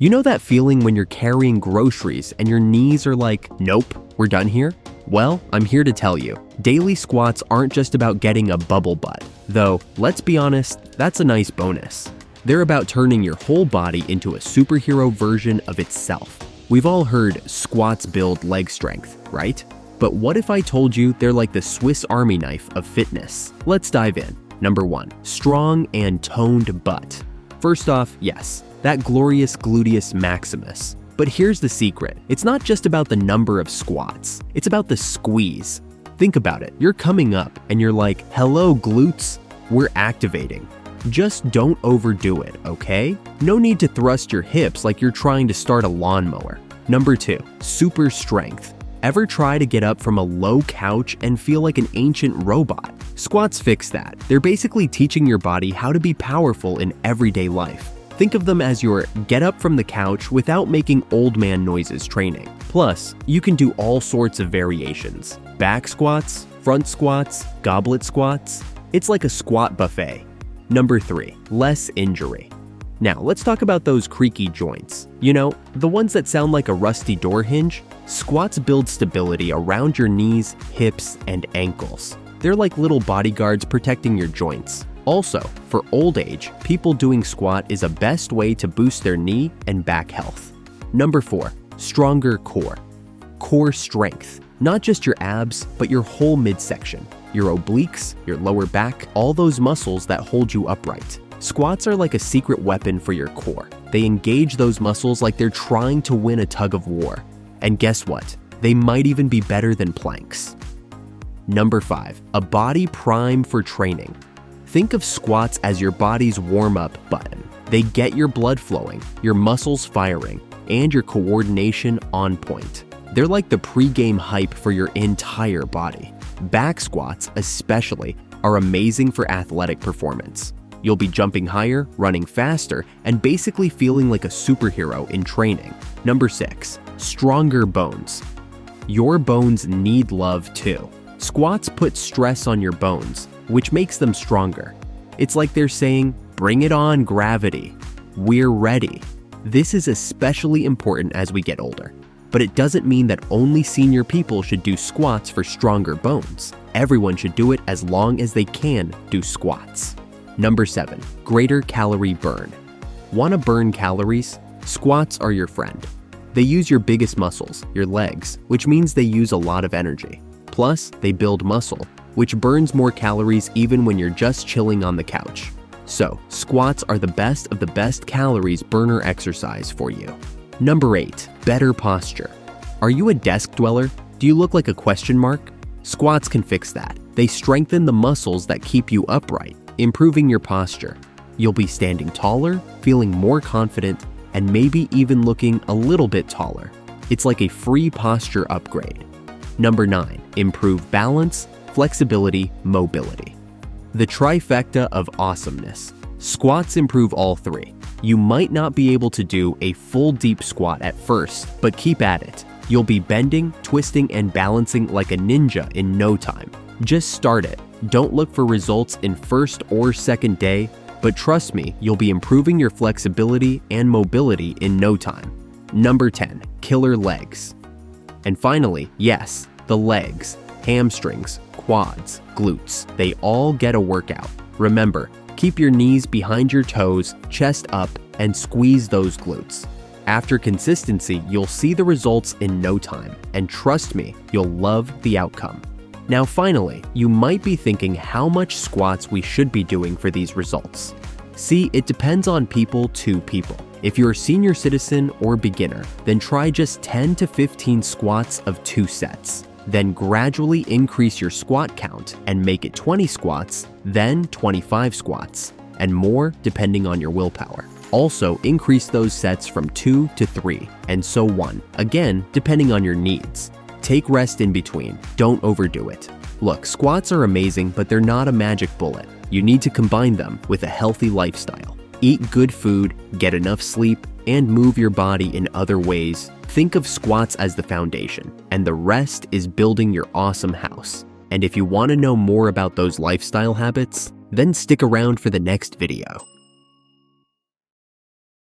You know that feeling when you're carrying groceries and your knees are like, nope, we're done here? Well, I'm here to tell you, daily squats aren't just about getting a bubble butt, though, let's be honest, that's a nice bonus. They're about turning your whole body into a superhero version of itself. We've all heard squats build leg strength, right? But what if I told you they're like the Swiss Army knife of fitness? Let's dive in. Number 1, strong and toned butt. First off, yes, that glorious gluteus maximus. But here's the secret. It's not just about the number of squats. It's about the squeeze. Think about it. You're coming up and you're like, hello glutes, we're activating. Just don't overdo it, okay? No need to thrust your hips like you're trying to start a lawnmower. Number 2, super strength. Ever try to get up from a low couch and feel like an ancient robot? Squats fix that. They're basically teaching your body how to be powerful in everyday life. Think of them as your get up from the couch without making old man noises training. Plus, you can do all sorts of variations. Back squats, front squats, goblet squats. It's like a squat buffet. Number 3, less injury. Now, let's talk about those creaky joints. You know, the ones that sound like a rusty door hinge? Squats build stability around your knees, hips, and ankles. They're like little bodyguards protecting your joints. Also, for old age, people doing squat is a best way to boost their knee and back health. Number 4, stronger core. Core strength. Not just your abs, but your whole midsection. Your obliques, your lower back, all those muscles that hold you upright. Squats are like a secret weapon for your core. They engage those muscles like they're trying to win a tug of war. And guess what? They might even be better than planks. Number 5, a body prime for training. Think of squats as your body's warm-up button. They get your blood flowing, your muscles firing, and your coordination on point. They're like the pre-game hype for your entire body. Back squats, especially, are amazing for athletic performance. You'll be jumping higher, running faster, and basically feeling like a superhero in training. Number 6, stronger bones. Your bones need love too. Squats put stress on your bones, which makes them stronger. It's like they're saying, bring it on, gravity. We're ready. This is especially important as we get older. But it doesn't mean that only senior people should do squats for stronger bones. Everyone should do it as long as they can do squats. Number 7, greater calorie burn. Want to burn calories? Squats are your friend. They use your biggest muscles, your legs, which means they use a lot of energy. Plus, they build muscle, which burns more calories even when you're just chilling on the couch. So, squats are the best of the best calories burner exercise for you. Number 8, better posture. Are you a desk dweller? Do you look like a question mark? Squats can fix that. They strengthen the muscles that keep you upright, improving your posture. You'll be standing taller, feeling more confident, and maybe even looking a little bit taller. It's like a free posture upgrade. Number 9, improve balance, flexibility, mobility. The trifecta of awesomeness. Squats improve all 3. You might not be able to do a full deep squat at first, but keep at it. You'll be bending, twisting, and balancing like a ninja in no time. Just start it. Don't look for results in first or second day, but trust me, you'll be improving your flexibility and mobility in no time. Number 10, killer legs. And finally, yes, the legs, hamstrings, quads, glutes, they all get a workout. Remember, keep your knees behind your toes, chest up, and squeeze those glutes. After consistency, you'll see the results in no time, and trust me, you'll love the outcome. Now finally, you might be thinking how much squats we should be doing for these results. See, it depends on people to people. If you're a senior citizen or beginner, then try just 10 to 15 squats of 2 sets. Then gradually increase your squat count and make it 20 squats, then 25 squats, and more depending on your willpower. Also, increase those sets from 2 to 3, and so on, again, depending on your needs. Take rest in between, don't overdo it. Look, squats are amazing, but they're not a magic bullet. You need to combine them with a healthy lifestyle. Eat good food, get enough sleep, and move your body in other ways. Think of squats as the foundation, and the rest is building your awesome house. And if you want to know more about those lifestyle habits, then stick around for the next video.